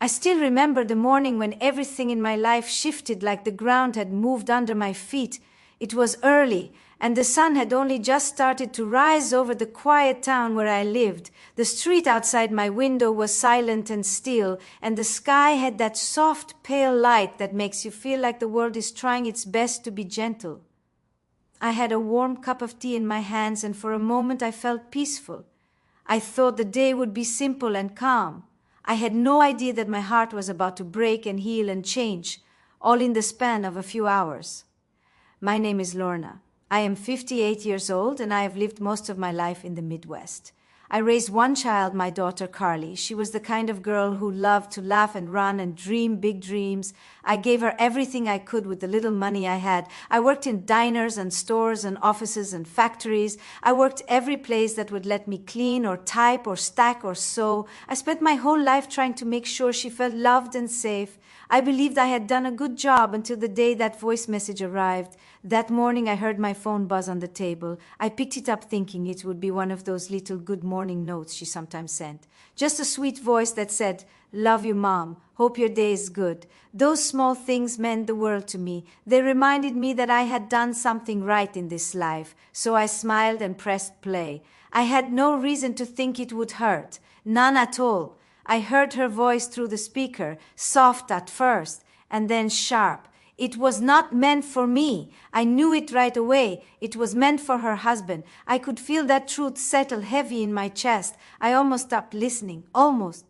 I still remember the morning when everything in my life shifted like the ground had moved under my feet. It was early, and the sun had only just started to rise over the quiet town where I lived. The street outside my window was silent and still, and the sky had that soft, pale light that makes you feel like the world is trying its best to be gentle. I had a warm cup of tea in my hands, and for a moment I felt peaceful. I thought the day would be simple and calm. I had no idea that my heart was about to break and heal and change, all in the span of a few hours. My name is Lorna. I am 58 years old, and I have lived most of my life in the Midwest. I raised one child, my daughter Carly. She was the kind of girl who loved to laugh and run and dream big dreams. I gave her everything I could with the little money I had. I worked in diners and stores and offices and factories. I worked every place that would let me clean or type or stack or sew. I spent my whole life trying to make sure she felt loved and safe. I believed I had done a good job until the day that voice message arrived. That morning I heard my phone buzz on the table. I picked it up thinking it would be one of those little good morning notes she sometimes sent. Just a sweet voice that said, "Love you, Mom. Hope your day is good." Those small things meant the world to me. They reminded me that I had done something right in this life. So I smiled and pressed play. I had no reason to think it would hurt. None at all. I heard her voice through the speaker, soft at first, and then sharp. It was not meant for me. I knew it right away. It was meant for her husband. I could feel that truth settle heavy in my chest. I almost stopped listening. Almost.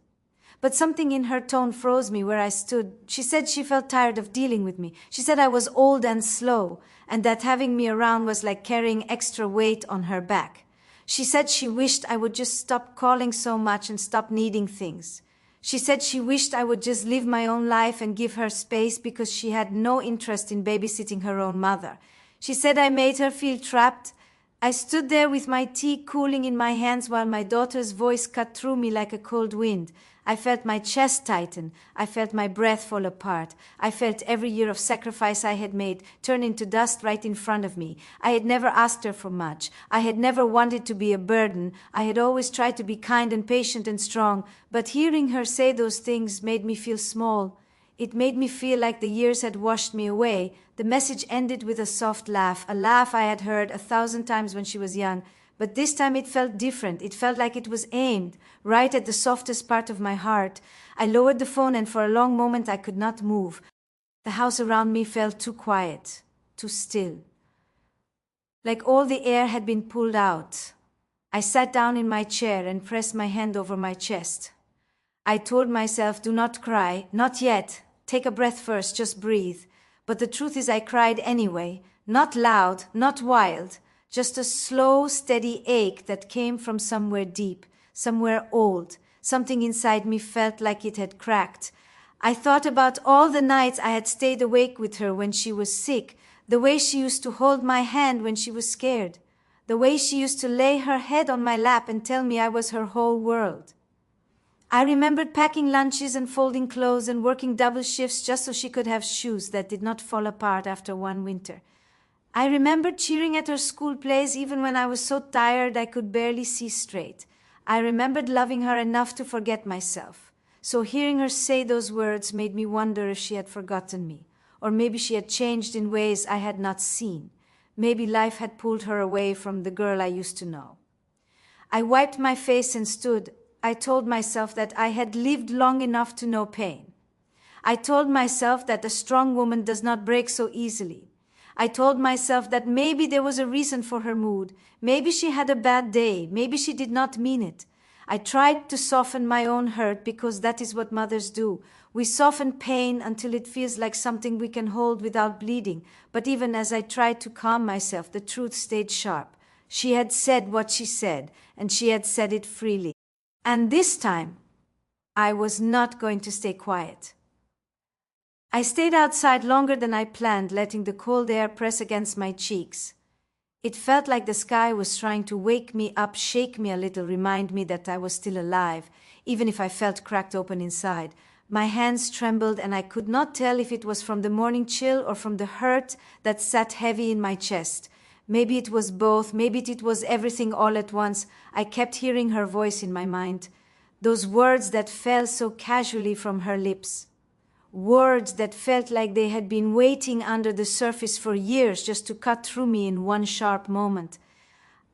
But something in her tone froze me where I stood. She said she felt tired of dealing with me. She said I was old and slow, and that having me around was like carrying extra weight on her back. She said she wished I would just stop calling so much and stop needing things. She said she wished I would just live my own life and give her space because she had no interest in babysitting her own mother. She said I made her feel trapped. I stood there with my tea cooling in my hands while my daughter's voice cut through me like a cold wind. I felt my chest tighten. I felt my breath fall apart. I felt every year of sacrifice I had made turn into dust right in front of me. I had never asked her for much. I had never wanted to be a burden. I had always tried to be kind and patient and strong. But hearing her say those things made me feel small. It made me feel like the years had washed me away. The message ended with a soft laugh, a laugh I had heard 1,000 times when she was young. But this time it felt different. It felt like it was aimed right at the softest part of my heart. I lowered the phone, and for a long moment I could not move. The house around me felt too quiet, too still. Like all the air had been pulled out. I sat down in my chair and pressed my hand over my chest. I told myself, do not cry, not yet. Take a breath first, just breathe. But the truth is I cried anyway, not loud, not wild. Just a slow, steady ache that came from somewhere deep, somewhere old. Something inside me felt like it had cracked. I thought about all the nights I had stayed awake with her when she was sick, the way she used to hold my hand when she was scared, the way she used to lay her head on my lap and tell me I was her whole world. I remembered packing lunches and folding clothes and working double shifts just so she could have shoes that did not fall apart after one winter. I remembered cheering at her school plays even when I was so tired I could barely see straight. I remembered loving her enough to forget myself. So hearing her say those words made me wonder if she had forgotten me, or maybe she had changed in ways I had not seen. Maybe life had pulled her away from the girl I used to know. I wiped my face and stood. I told myself that I had lived long enough to know pain. I told myself that a strong woman does not break so easily. I told myself that maybe there was a reason for her mood. Maybe she had a bad day. Maybe she did not mean it. I tried to soften my own hurt because that is what mothers do. We soften pain until it feels like something we can hold without bleeding. But even as I tried to calm myself, the truth stayed sharp. She had said what she said, and she had said it freely. And this time, I was not going to stay quiet. I stayed outside longer than I planned, letting the cold air press against my cheeks. It felt like the sky was trying to wake me up, shake me a little, remind me that I was still alive, even if I felt cracked open inside. My hands trembled, and I could not tell if it was from the morning chill or from the hurt that sat heavy in my chest. Maybe it was both, maybe it was everything all at once. I kept hearing her voice in my mind. those words that fell so casually from her lips. Words that felt like they had been waiting under the surface for years just to cut through me in one sharp moment.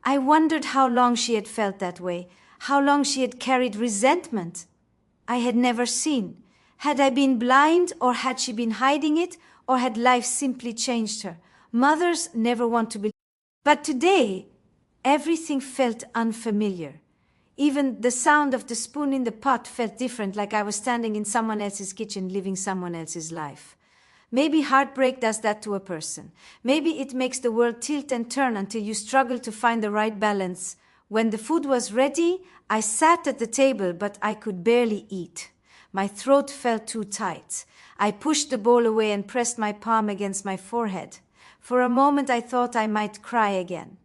I wondered how long she had felt that way, how long she had carried resentment I had never seen. Had I been blind, or had she been hiding it, or had life simply changed her? Mothers never want to believe. But today, everything felt unfamiliar. Even the sound of the spoon in the pot felt different, like I was standing in someone else's kitchen living someone else's life. Maybe heartbreak does that to a person. Maybe it makes the world tilt and turn until you struggle to find the right balance. When the food was ready, I sat at the table, but I could barely eat. My throat felt too tight. I pushed the bowl away and pressed my palm against my forehead. For a moment I thought I might cry again.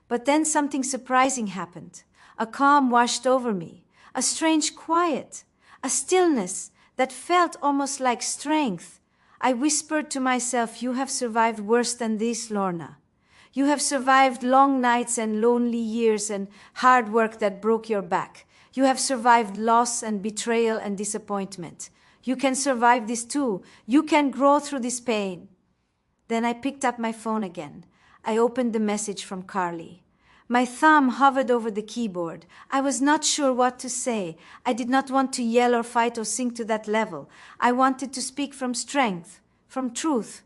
But then something surprising happened. A calm washed over me, a strange quiet, a stillness that felt almost like strength. I whispered to myself, "You have survived worse than this, Lorna. You have survived long nights and lonely years and hard work that broke your back. You have survived loss and betrayal and disappointment. You can survive this too. You can grow through this pain." Then I picked up my phone again. I opened the message from Carly. My thumb hovered over the keyboard. I was not sure what to say. I did not want to yell or fight or sink to that level. I wanted to speak from strength, from truth.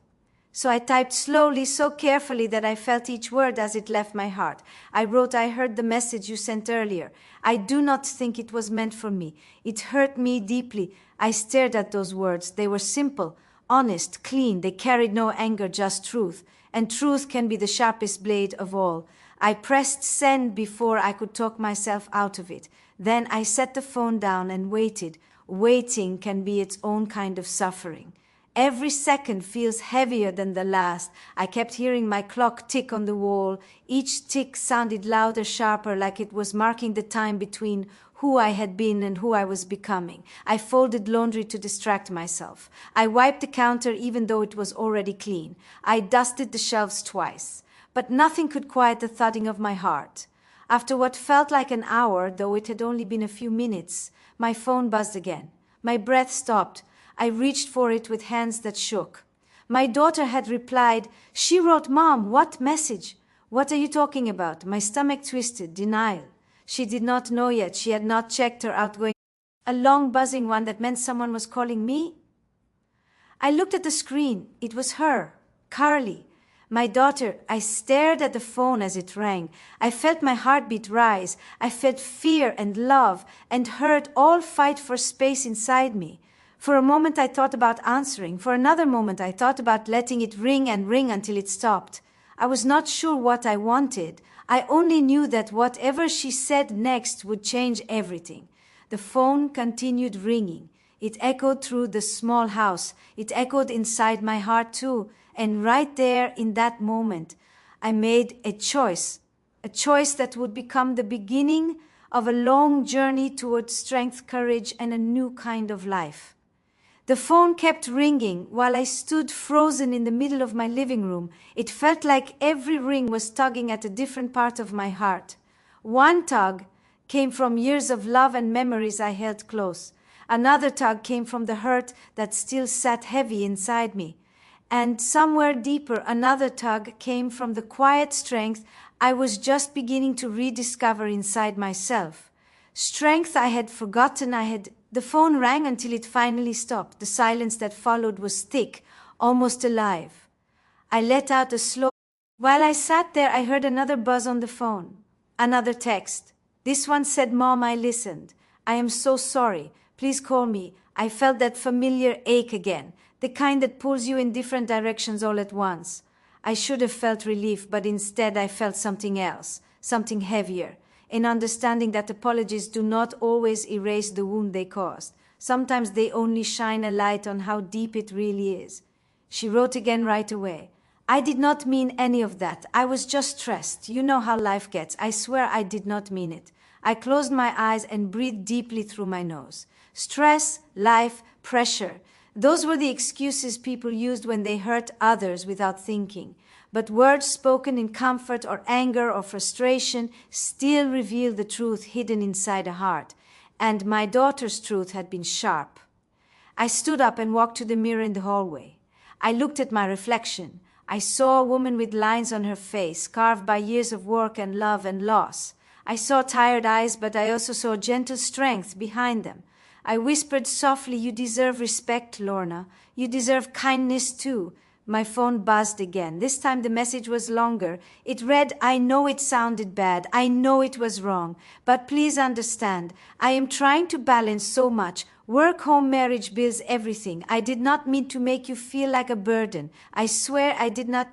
So I typed slowly, so carefully that I felt each word as it left my heart. I wrote, "I heard the message you sent earlier. I do not think it was meant for me. It hurt me deeply." I stared at those words. They were simple, honest, clean. They carried no anger, just truth. And truth can be the sharpest blade of all. I pressed send before I could talk myself out of it. Then I set the phone down and waited. Waiting can be its own kind of suffering. Every second feels heavier than the last. I kept hearing my clock tick on the wall. Each tick sounded louder, sharper, like it was marking the time between who I had been and who I was becoming. I folded laundry to distract myself. I wiped the counter even though it was already clean. I dusted the shelves twice. But nothing could quiet the thudding of my heart. After what felt like an hour, though it had only been a few minutes, my phone buzzed again. My breath stopped. I reached for it with hands that shook. My daughter had replied. She wrote, "Mom, what message? What are you talking about?" My stomach twisted. Denial. She did not know yet. She had not checked her outgoing. A long buzzing one that meant someone was calling me? I looked at the screen. It was her, Carly. My daughter. I stared at the phone as it rang. I felt my heartbeat rise. I felt fear and love and hurt all fight for space inside me. For a moment I thought about answering. For another moment I thought about letting it ring and ring until it stopped. I was not sure what I wanted. I only knew that whatever she said next would change everything. The phone continued ringing. It echoed through the small house. It echoed inside my heart too. And right there in that moment, I made a choice that would become the beginning of a long journey towards strength, courage, and a new kind of life. The phone kept ringing while I stood frozen in the middle of my living room. It felt like every ring was tugging at a different part of my heart. One tug came from years of love and memories I held close. Another tug came from the hurt that still sat heavy inside me. And somewhere deeper, another tug came from the quiet strength I was just beginning to rediscover inside myself. Strength I had forgotten I had. The phone rang until it finally stopped. The silence that followed was thick, almost alive. I let out a slow. While I sat there, I heard another buzz on the phone. Another text. This one said, "Mom, I listened. I am so sorry. Please call me." I felt that familiar ache again, the kind that pulls you in different directions all at once. I should have felt relief, but instead I felt something else, something heavier. In understanding that apologies do not always erase the wound they caused. Sometimes they only shine a light on how deep it really is. She wrote again right away. "I did not mean any of that. I was just stressed. You know how life gets. I swear I did not mean it." I closed my eyes and breathed deeply through my nose. Stress, life, pressure. Those were the excuses people used when they hurt others without thinking. But words spoken in comfort or anger or frustration still reveal the truth hidden inside a heart. and my daughter's truth had been sharp. I stood up and walked to the mirror in the hallway. I looked at my reflection. I saw a woman with lines on her face, carved by years of work and love and loss. I saw tired eyes, but I also saw gentle strength behind them. I whispered softly, "You deserve respect, Lorna. You deserve kindness too." My phone buzzed again. This time the message was longer. It read, "I know it sounded bad. I know it was wrong. But please understand, I am trying to balance so much. Work, home, marriage, bills, everything. I did not mean to make you feel like a burden. I swear I did not."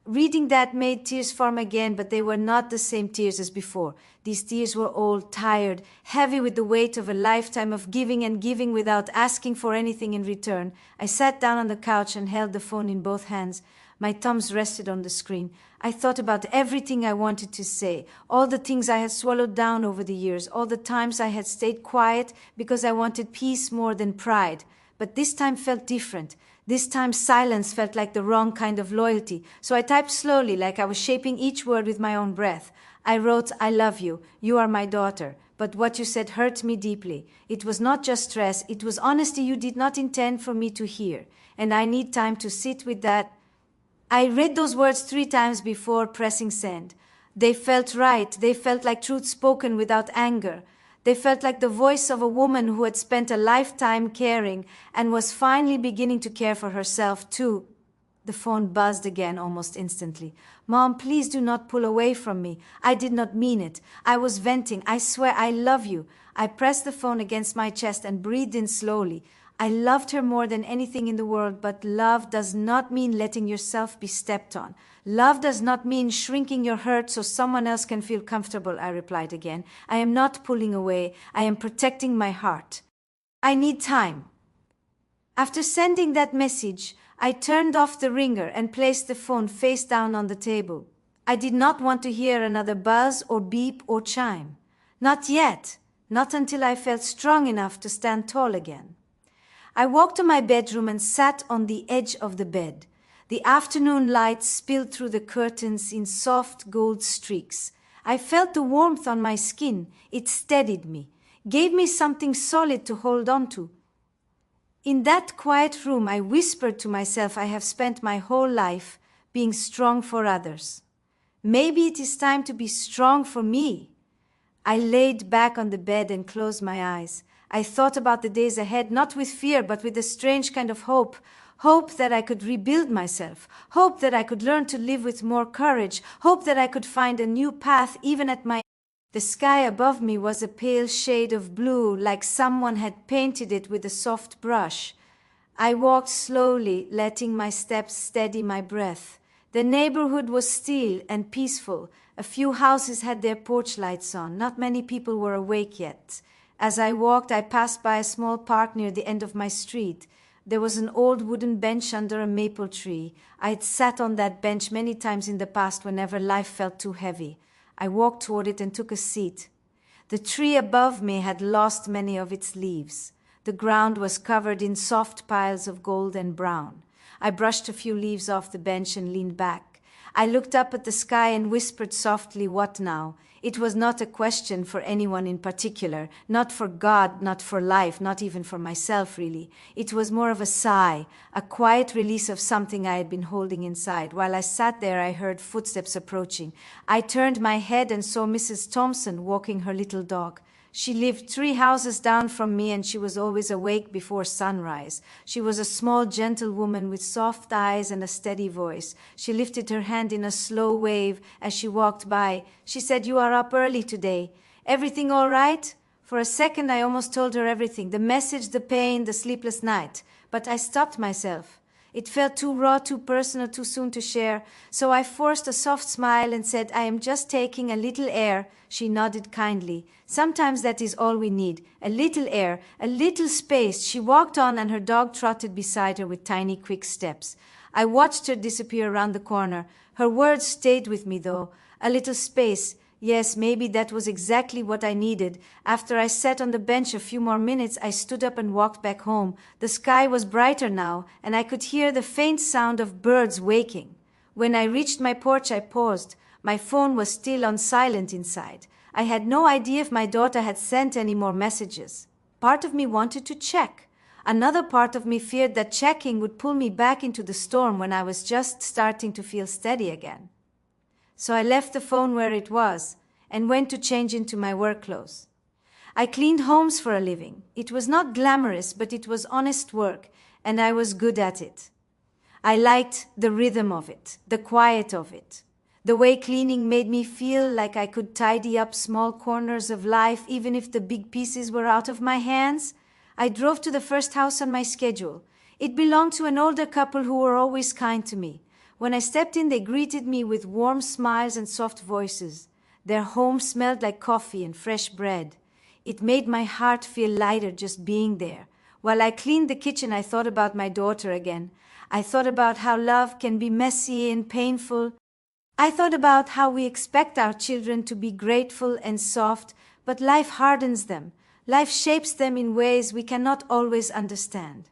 Reading that made tears form again, but they were not the same tears as before. These tears were old, tired, heavy with the weight of a lifetime of giving and giving without asking for anything in return. I sat down on the couch and held the phone in both hands. My thumbs rested on the screen. I thought about everything I wanted to say, all the things I had swallowed down over the years, all the times I had stayed quiet because I wanted peace more than pride. But this time felt different. This time silence felt like the wrong kind of loyalty, so I typed slowly, like I was shaping each word with my own breath. I wrote, "I love you. You are my daughter. But what you said hurt me deeply. It was not just stress, it was honesty you did not intend for me to hear. And I need time to sit with that." I read those words 3 times before pressing send. They felt right. They felt like truth spoken without anger. They felt like the voice of a woman who had spent a lifetime caring and was finally beginning to care for herself too. The phone buzzed again almost instantly. "Mom, please do not pull away from me. I did not mean it. I was venting. I swear I love you." I pressed the phone against my chest and breathed in slowly. I loved her more than anything in the world, but love does not mean letting yourself be stepped on. Love does not mean shrinking your hurt so someone else can feel comfortable, I replied again. I am not pulling away. I am protecting my heart. I need time. After sending that message, I turned off the ringer and placed the phone face down on the table. I did not want to hear another buzz or beep or chime. Not yet. Not until I felt strong enough to stand tall again. I walked to my bedroom and sat on the edge of the bed. The afternoon light spilled through the curtains in soft gold streaks. I felt the warmth on my skin. It steadied me, gave me something solid to hold on to. In that quiet room, I whispered to myself, I have spent my whole life being strong for others. Maybe it is time to be strong for me. I laid back on the bed and closed my eyes. I thought about the days ahead, not with fear, but with a strange kind of hope. Hope that I could rebuild myself. Hope that I could learn to live with more courage. Hope that I could find a new path even at my... The sky above me was a pale shade of blue, like someone had painted it with a soft brush. I walked slowly, letting my steps steady my breath. The neighborhood was still and peaceful. A few houses had their porch lights on. Not many people were awake yet. As I walked, I passed by a small park near the end of my street. There was an old wooden bench under a maple tree. I had sat on that bench many times in the past whenever life felt too heavy. I walked toward it and took a seat. The tree above me had lost many of its leaves. The ground was covered in soft piles of gold and brown. I brushed a few leaves off the bench and leaned back. I looked up at the sky and whispered softly, "What now?" It was not a question for anyone in particular, not for God, not for life, not even for myself, really. It was more of a sigh, a quiet release of something I had been holding inside. While I sat there, I heard footsteps approaching. I turned my head and saw Mrs. Thompson walking her little dog. She lived 3 houses down from me, and she was always awake before sunrise. She was a small, gentle woman with soft eyes and a steady voice. She lifted her hand in a slow wave as she walked by. She said, "You are up early today. Everything all right?" For a second, I almost told her everything, the message, the pain, the sleepless night. But I stopped myself. It felt too raw, too personal, too soon to share. So I forced a soft smile and said, "I am just taking a little air." She nodded kindly. "Sometimes that is all we need. A little air, a little space." She walked on and her dog trotted beside her with tiny, quick steps. I watched her disappear around the corner. Her words stayed with me, though. A little space. Yes, maybe that was exactly what I needed. After I sat on the bench a few more minutes, I stood up and walked back home. The sky was brighter now, and I could hear the faint sound of birds waking. When I reached my porch, I paused. My phone was still on silent inside. I had no idea if my daughter had sent any more messages. Part of me wanted to check. Another part of me feared that checking would pull me back into the storm when I was just starting to feel steady again. So I left the phone where it was and went to change into my work clothes. I cleaned homes for a living. It was not glamorous, but it was honest work, and I was good at it. I liked the rhythm of it, the quiet of it, the way cleaning made me feel like I could tidy up small corners of life even if the big pieces were out of my hands. I drove to the first house on my schedule. It belonged to an older couple who were always kind to me. When I stepped in, they greeted me with warm smiles and soft voices. Their home smelled like coffee and fresh bread. It made my heart feel lighter just being there. While I cleaned the kitchen, I thought about my daughter again. I thought about how love can be messy and painful. I thought about how we expect our children to be grateful and soft, but life hardens them. Life shapes them in ways we cannot always understand.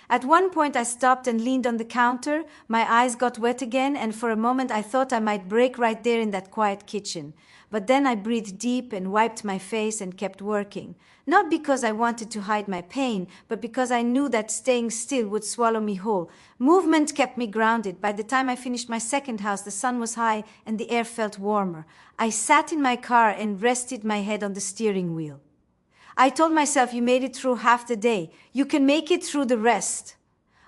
At one point, I stopped and leaned on the counter. My eyes got wet again, and for a moment I thought I might break right there in that quiet kitchen. But then I breathed deep and wiped my face and kept working. Not because I wanted to hide my pain, but because I knew that staying still would swallow me whole. Movement kept me grounded. By the time I finished my second house, the sun was high and the air felt warmer. I sat in my car and rested my head on the steering wheel. I told myself, you made it through half the day. You can make it through the rest.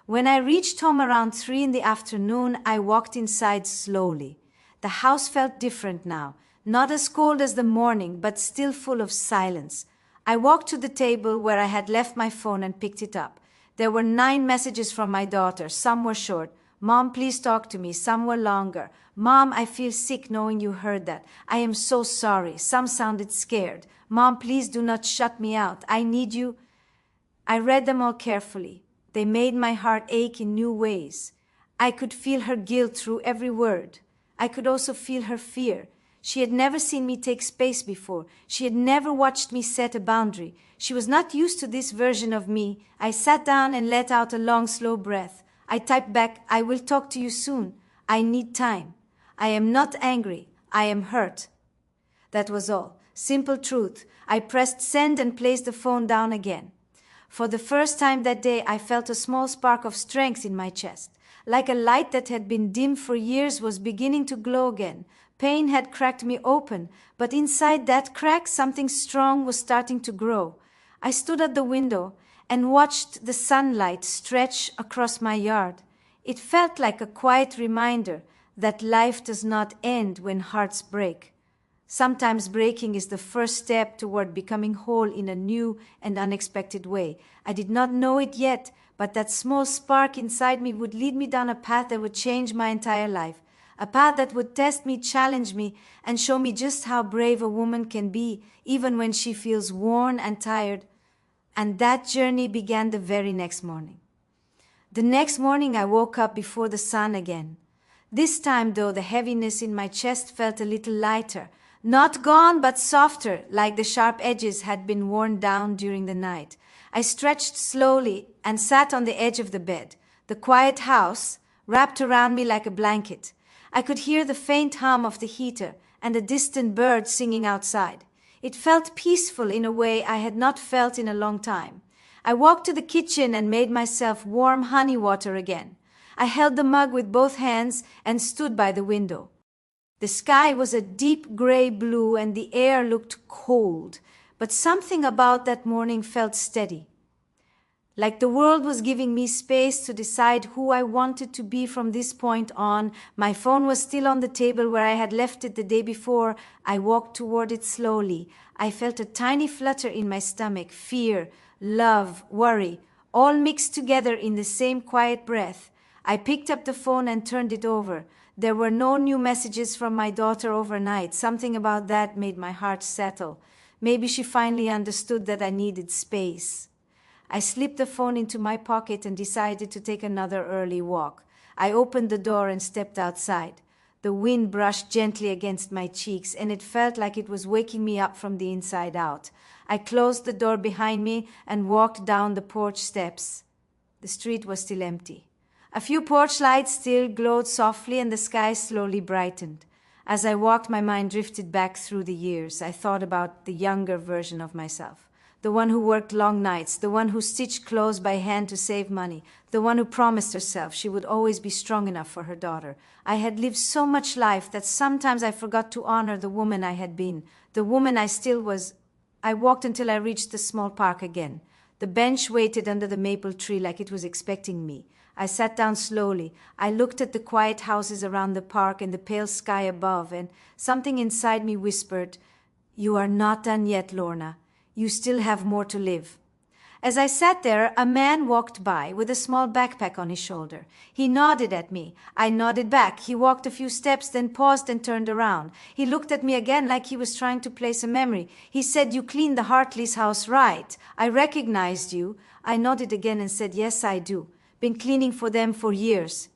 When I reached home around 3 in the afternoon, I walked inside slowly. The house felt different now. Not as cold as the morning, but still full of silence. I walked to the table where I had left my phone and picked it up. There were 9 messages from my daughter. Some were short. Mom, please talk to me. Some were longer. Mom, I feel sick knowing you heard that. I am so sorry. Some sounded scared. Mom, please do not shut me out. I need you. I read them all carefully. They made my heart ache in new ways. I could feel her guilt through every word. I could also feel her fear. She had never seen me take space before. She had never watched me set a boundary. She was not used to this version of me. I sat down and let out a long, slow breath. I typed back, I will talk to you soon. I need time. I am not angry. I am hurt. That was all. Simple truth. I pressed send and placed the phone down again. For the first time that day, I felt a small spark of strength in my chest. Like a light that had been dim for years was beginning to glow again. Pain had cracked me open, but inside that crack, something strong was starting to grow. I stood at the window and watched the sunlight stretch across my yard. It felt like a quiet reminder that life does not end when hearts break. Sometimes breaking is the first step toward becoming whole in a new and unexpected way. I did not know it yet, but that small spark inside me would lead me down a path that would change my entire life. A path that would test me, challenge me, and show me just how brave a woman can be, even when she feels worn and tired. And that journey began the very next morning. The next morning, I woke up before the sun again. This time, though, the heaviness in my chest felt a little lighter. Not gone, but softer, like the sharp edges had been worn down during the night. I stretched slowly and sat on the edge of the bed. The quiet house wrapped around me like a blanket. I could hear the faint hum of the heater and a distant bird singing outside. It felt peaceful in a way I had not felt in a long time. I walked to the kitchen and made myself warm honey water again. I held the mug with both hands and stood by the window. The sky was a deep gray blue and the air looked cold, but something about that morning felt steady. Like the world was giving me space to decide who I wanted to be from this point on. My phone was still on the table where I had left it the day before. I walked toward it slowly. I felt a tiny flutter in my stomach, fear, love, worry, all mixed together in the same quiet breath. I picked up the phone and turned it over. There were no new messages from my daughter overnight. Something about that made my heart settle. Maybe she finally understood that I needed space. I slipped the phone into my pocket and decided to take another early walk. I opened the door and stepped outside. The wind brushed gently against my cheeks, and it felt like it was waking me up from the inside out. I closed the door behind me and walked down the porch steps. The street was still empty. A few porch lights still glowed softly, and the sky slowly brightened. As I walked, my mind drifted back through the years. I thought about the younger version of myself. The one who worked long nights, the one who stitched clothes by hand to save money, the one who promised herself she would always be strong enough for her daughter. I had lived so much life that sometimes I forgot to honor the woman I had been, the woman I still was. I walked until I reached the small park again. The bench waited under the maple tree like it was expecting me. I sat down slowly. I looked at the quiet houses around the park and the pale sky above, and something inside me whispered, "You are not done yet, Lorna. You still have more to live." As I sat there, a man walked by with a small backpack on his shoulder. He nodded at me. I nodded back. He walked a few steps, then paused and turned around. He looked at me again like he was trying to place a memory. He said, "You cleaned the Hartley's house, right? I recognized you." I nodded again and said, "Yes, I do. Been cleaning for them for years."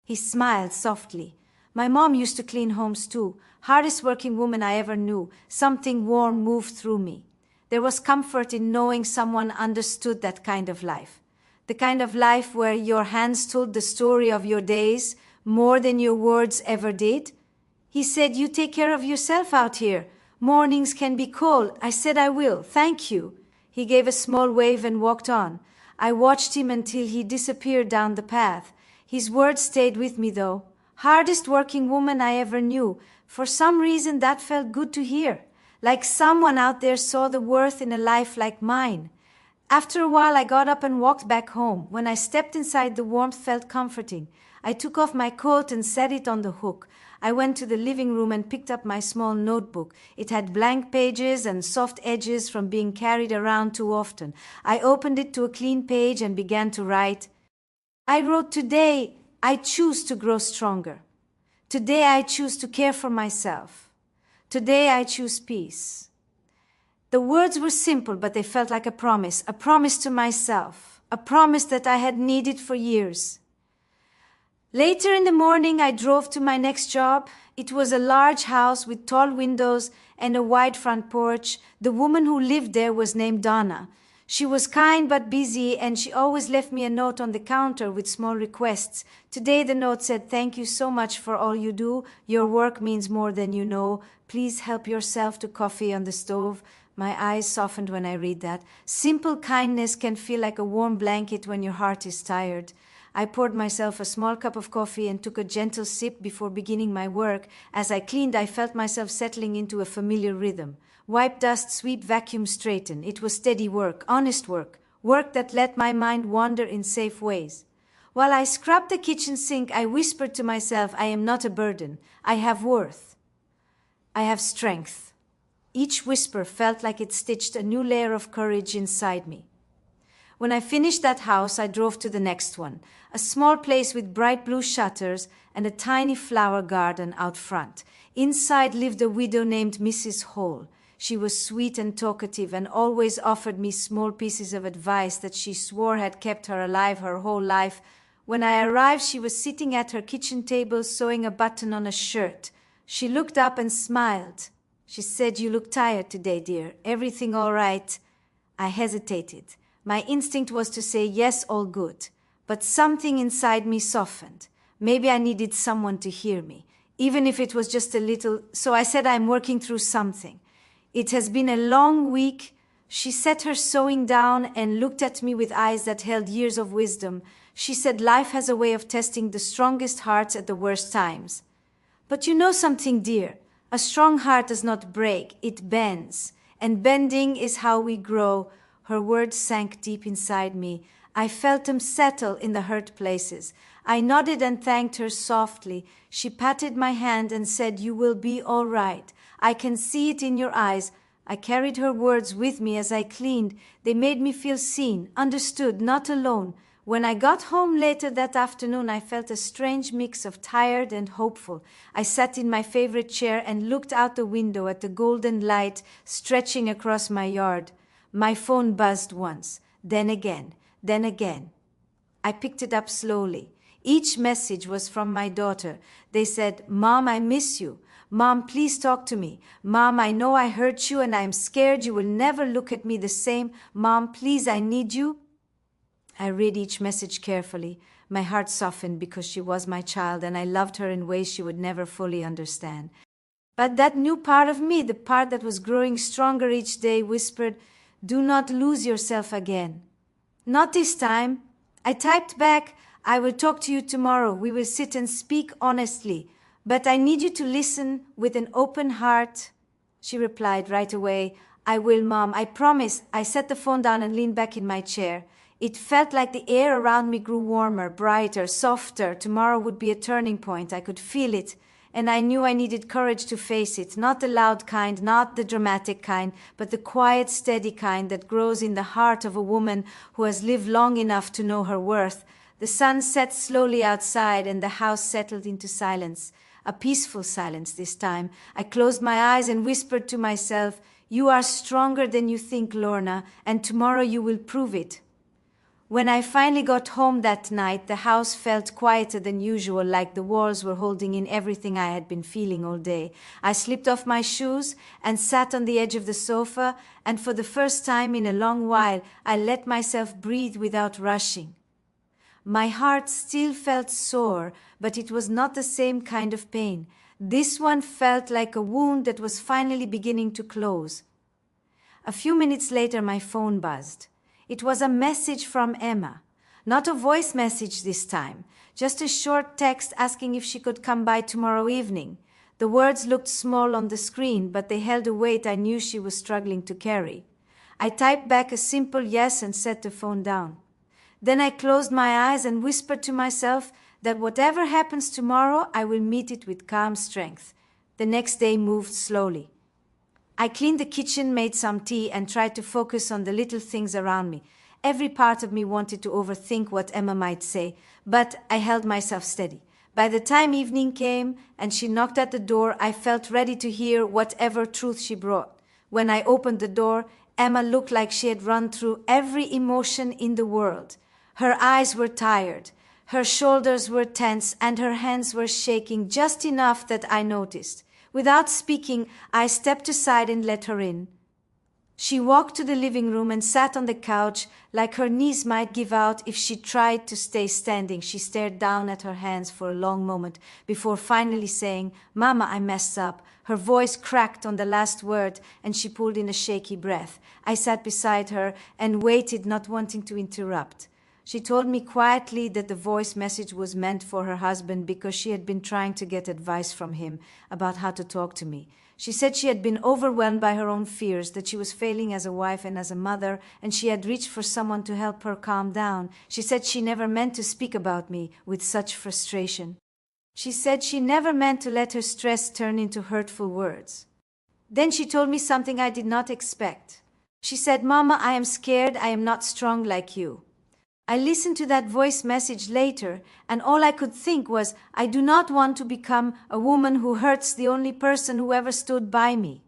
He smiled softly. "My mom used to clean homes too. Hardest working woman I ever knew." Something warm moved through me. There was comfort in knowing someone understood that kind of life. The kind of life where your hands told the story of your days more than your words ever did. He said, "You take care of yourself out here. Mornings can be cold." I said, "I will. Thank you." He gave a small wave and walked on. I watched him until he disappeared down the path. His words stayed with me though. "Hardest working woman I ever knew." For some reason that felt good to hear. Like someone out there saw the worth in a life like mine. After a while I got up and walked back home. When I stepped inside, the warmth felt comforting. I took off my coat and set it on the hook. I went to the living room and picked up my small notebook. It had blank pages and soft edges from being carried around too often. I opened it to a clean page and began to write. I wrote, "Today I choose to grow stronger. Today I choose to care for myself. Today I choose peace." The words were simple, but they felt like a promise to myself, a promise that I had needed for years. Later in the morning, I drove to my next job. It was a large house with tall windows and a wide front porch. The woman who lived there was named Donna. She was kind but busy, and she always left me a note on the counter with small requests. Today the note said, "Thank you so much for all you do. Your work means more than you know. Please help yourself to coffee on the stove." My eyes softened when I read that. Simple kindness can feel like a warm blanket when your heart is tired. I poured myself a small cup of coffee and took a gentle sip before beginning my work. As I cleaned, I felt myself settling into a familiar rhythm. Wipe dust, sweep, vacuum, straighten. It was steady work, honest work, work that let my mind wander in safe ways. While I scrubbed the kitchen sink, I whispered to myself, "I am not a burden. I have worth. I have strength." Each whisper felt like it stitched a new layer of courage inside me. When I finished that house, I drove to the next one, a small place with bright blue shutters and a tiny flower garden out front. Inside lived a widow named Mrs. Hall. She was sweet and talkative and always offered me small pieces of advice that she swore had kept her alive her whole life. When I arrived, she was sitting at her kitchen table sewing a button on a shirt. She looked up and smiled. She said, "You look tired today, dear. Everything all right?" I hesitated. My instinct was to say, "Yes, all good." But something inside me softened. Maybe I needed someone to hear me, even if it was just a little. So I said, "I'm working through something. It has been a long week." She set her sewing down and looked at me with eyes that held years of wisdom. She said, "Life has a way of testing the strongest hearts at the worst times. But you know something, dear? A strong heart does not break, it bends. And bending is how we grow." Her words sank deep inside me. I felt them settle in the hurt places. I nodded and thanked her softly. She patted my hand and said, "You will be all right. I can see it in your eyes." I carried her words with me as I cleaned. They made me feel seen, understood, not alone. When I got home later that afternoon, I felt a strange mix of tired and hopeful. I sat in my favorite chair and looked out the window at the golden light stretching across my yard. My phone buzzed once, then again, then again. I picked it up slowly. Each message was from my daughter. They said, "Mom, I miss you. Mom, please talk to me. Mom, I know I hurt you and I'm scared you will never look at me the same. Mom, please, I need you." I read each message carefully. My heart softened because she was my child and I loved her in ways she would never fully understand. But that new part of me, the part that was growing stronger each day, whispered, "Do not lose yourself again." "Not this time." I typed back, "I will talk to you tomorrow. We will sit and speak honestly. But I need you to listen with an open heart." She replied right away, "I will, Mom. I promise." I set the phone down and leaned back in my chair. It felt like the air around me grew warmer, brighter, softer. Tomorrow would be a turning point. I could feel it. And I knew I needed courage to face it. Not the loud kind, not the dramatic kind, but the quiet, steady kind that grows in the heart of a woman who has lived long enough to know her worth. The sun set slowly outside and the house settled into silence. A peaceful silence this time. I closed my eyes and whispered to myself, "You are stronger than you think, Lorna, and tomorrow you will prove it." When I finally got home that night, the house felt quieter than usual, like the walls were holding in everything I had been feeling all day. I slipped off my shoes and sat on the edge of the sofa, and for the first time in a long while, I let myself breathe without rushing. My heart still felt sore, but it was not the same kind of pain. This one felt like a wound that was finally beginning to close. A few minutes later, my phone buzzed. It was a message from Emma. Not a voice message this time, just a short text asking if she could come by tomorrow evening. The words looked small on the screen, but they held a weight I knew she was struggling to carry. I typed back a simple yes and set the phone down. Then I closed my eyes and whispered to myself that whatever happens tomorrow, I will meet it with calm strength. The next day moved slowly. I cleaned the kitchen, made some tea, and tried to focus on the little things around me. Every part of me wanted to overthink what Emma might say, but I held myself steady. By the time evening came and she knocked at the door, I felt ready to hear whatever truth she brought. When I opened the door, Emma looked like she had run through every emotion in the world. Her eyes were tired, her shoulders were tense, and her hands were shaking just enough that I noticed. Without speaking, I stepped aside and let her in. She walked to the living room and sat on the couch like her knees might give out if she tried to stay standing. She stared down at her hands for a long moment before finally saying, "Mama, I messed up." Her voice cracked on the last word and she pulled in a shaky breath. I sat beside her and waited, not wanting to interrupt. She told me quietly that the voice message was meant for her husband because she had been trying to get advice from him about how to talk to me. She said she had been overwhelmed by her own fears, that she was failing as a wife and as a mother, and she had reached for someone to help her calm down. She said she never meant to speak about me with such frustration. She said she never meant to let her stress turn into hurtful words. Then she told me something I did not expect. She said, "Mama, I am scared. I am not strong like you." I listened to that voice message later, and all I could think was, I do not want to become a woman who hurts the only person who ever stood by me.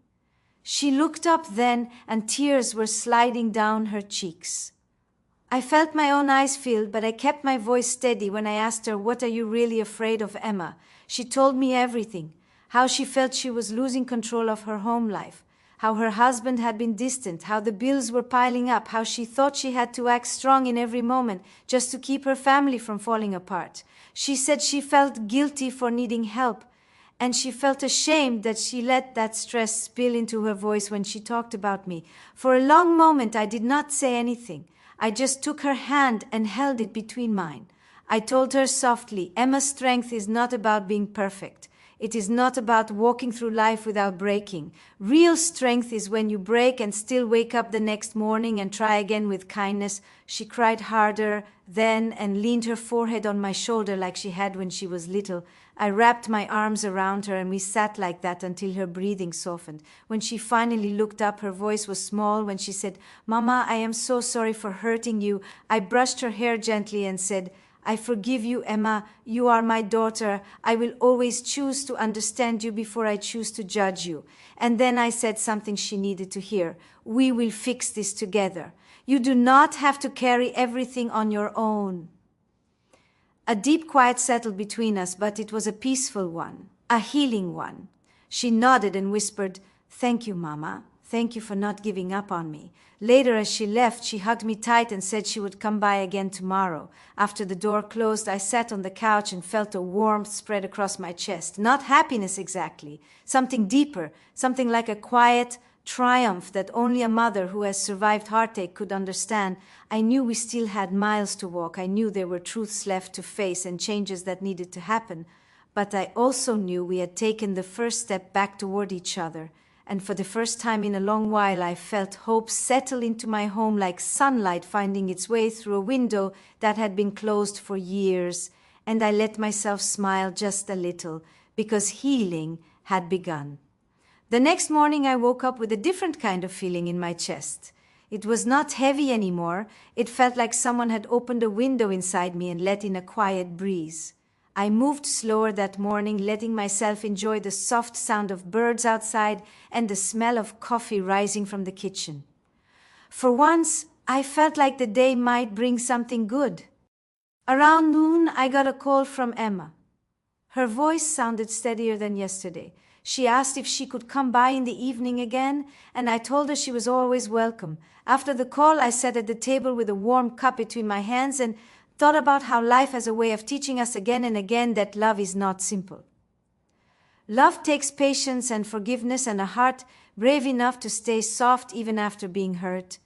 She looked up then, and tears were sliding down her cheeks. I felt my own eyes fill, but I kept my voice steady when I asked her, "What are you really afraid of, Emma?" She told me everything, how she felt she was losing control of her home life, how her husband had been distant, how the bills were piling up, how she thought she had to act strong in every moment just to keep her family from falling apart. She said she felt guilty for needing help, and she felt ashamed that she let that stress spill into her voice when she talked about me. For a long moment, I did not say anything. I just took her hand and held it between mine. I told her softly, "Emma's strength is not about being perfect. It is not about walking through life without breaking. Real strength is when you break and still wake up the next morning and try again with kindness." She cried harder then and leaned her forehead on my shoulder like she had when she was little. I wrapped my arms around her and we sat like that until her breathing softened. When she finally looked up, her voice was small when she said, "Mama, I am so sorry for hurting you." I brushed her hair gently and said, "I forgive you, Emma. You are my daughter. I will always choose to understand you before I choose to judge you." And then I said something she needed to hear. "We will fix this together. You do not have to carry everything on your own." A deep quiet settled between us, but it was a peaceful one, a healing one. She nodded and whispered, "Thank you, Mama. Thank you for not giving up on me." Later, as she left, she hugged me tight and said she would come by again tomorrow. After the door closed, I sat on the couch and felt a warmth spread across my chest. Not happiness exactly, something deeper, something like a quiet triumph that only a mother who has survived heartache could understand. I knew we still had miles to walk. I knew there were truths left to face and changes that needed to happen. But I also knew we had taken the first step back toward each other. And for the first time in a long while, I felt hope settle into my home like sunlight finding its way through a window that had been closed for years. And I let myself smile just a little, because healing had begun. The next morning, I woke up with a different kind of feeling in my chest. It was not heavy anymore. It felt like someone had opened a window inside me and let in a quiet breeze. I moved slower that morning, letting myself enjoy the soft sound of birds outside and the smell of coffee rising from the kitchen. For once, I felt like the day might bring something good. Around noon, I got a call from Emma. Her voice sounded steadier than yesterday. She asked if she could come by in the evening again, and I told her she was always welcome. After the call, I sat at the table with a warm cup between my hands and thought about how life has a way of teaching us again and again that love is not simple. Love takes patience and forgiveness and a heart brave enough to stay soft even after being hurt.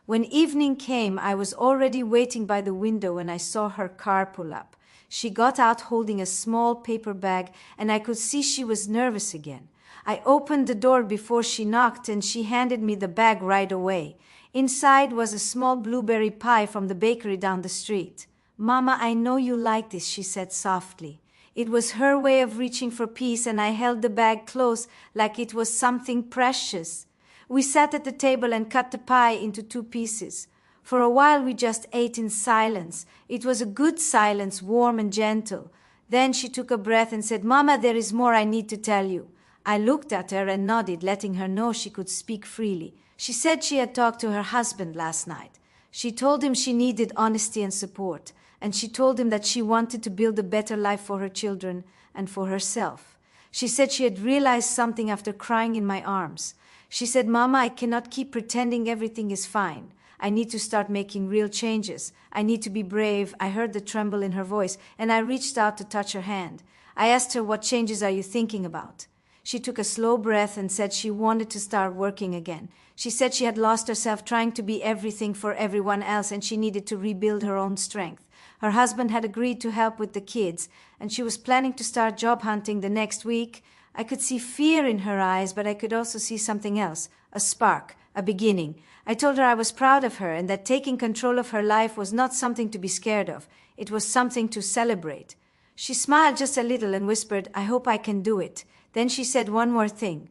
When evening came, I was already waiting by the window when I saw her car pull up. She got out holding a small paper bag, and I could see she was nervous again. I opened the door before she knocked, and she handed me the bag right away. Inside was a small blueberry pie from the bakery down the street. "Mama, I know you like this," she said softly. It was her way of reaching for peace, and I held the bag close like it was something precious. We sat at the table and cut the pie into 2 pieces. For a while we just ate in silence. It was a good silence, warm and gentle. Then she took a breath and said, "Mama, there is more I need to tell you." I looked at her and nodded, letting her know she could speak freely. She said she had talked to her husband last night. She told him she needed honesty and support, and she told him that she wanted to build a better life for her children and for herself. She said she had realized something after crying in my arms. She said, "Mama, I cannot keep pretending everything is fine. I need to start making real changes. I need to be brave." I heard the tremble in her voice, and I reached out to touch her hand. I asked her, "What changes are you thinking about?" She took a slow breath and said she wanted to start working again. She said she had lost herself trying to be everything for everyone else, and she needed to rebuild her own strength. Her husband had agreed to help with the kids, and she was planning to start job hunting the next week. I could see fear in her eyes, but I could also see something else, a spark, a beginning. I told her I was proud of her and that taking control of her life was not something to be scared of. It was something to celebrate. She smiled just a little and whispered, "I hope I can do it." Then she said one more thing.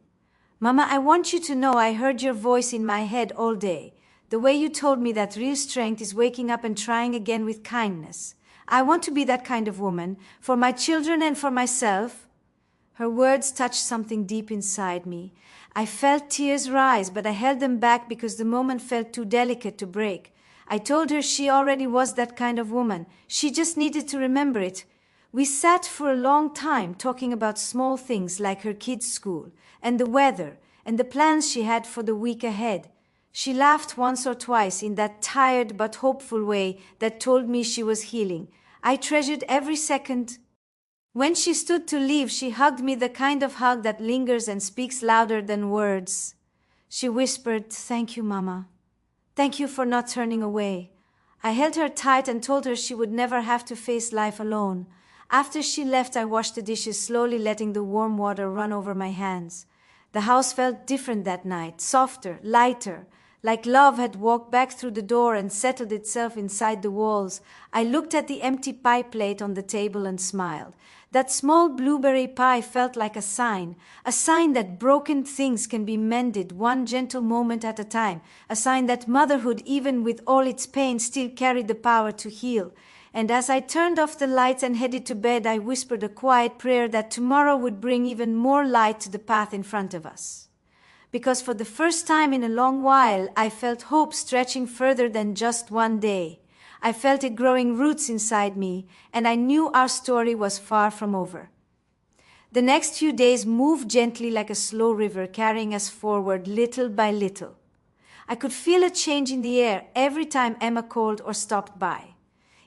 "Mama, I want you to know I heard your voice in my head all day. The way you told me that real strength is waking up and trying again with kindness. I want to be that kind of woman, for my children and for myself." Her words touched something deep inside me. I felt tears rise, but I held them back because the moment felt too delicate to break. I told her she already was that kind of woman. She just needed to remember it. We sat for a long time talking about small things like her kids' school and the weather and the plans she had for the week ahead. She laughed once or twice in that tired but hopeful way that told me she was healing. I treasured every second. When she stood to leave, she hugged me, the kind of hug that lingers and speaks louder than words. She whispered, "Thank you, Mama. Thank you for not turning away." I held her tight and told her she would never have to face life alone. After she left, I washed the dishes slowly, letting the warm water run over my hands. The house felt different that night, softer, lighter, like love had walked back through the door and settled itself inside the walls. I looked at the empty pie plate on the table and smiled. That small blueberry pie felt like a sign that broken things can be mended one gentle moment at a time, a sign that motherhood, even with all its pain, still carried the power to heal. And as I turned off the lights and headed to bed, I whispered a quiet prayer that tomorrow would bring even more light to the path in front of us. Because for the first time in a long while, I felt hope stretching further than just one day. I felt it growing roots inside me, and I knew our story was far from over. The next few days moved gently like a slow river, carrying us forward little by little. I could feel a change in the air every time Emma called or stopped by.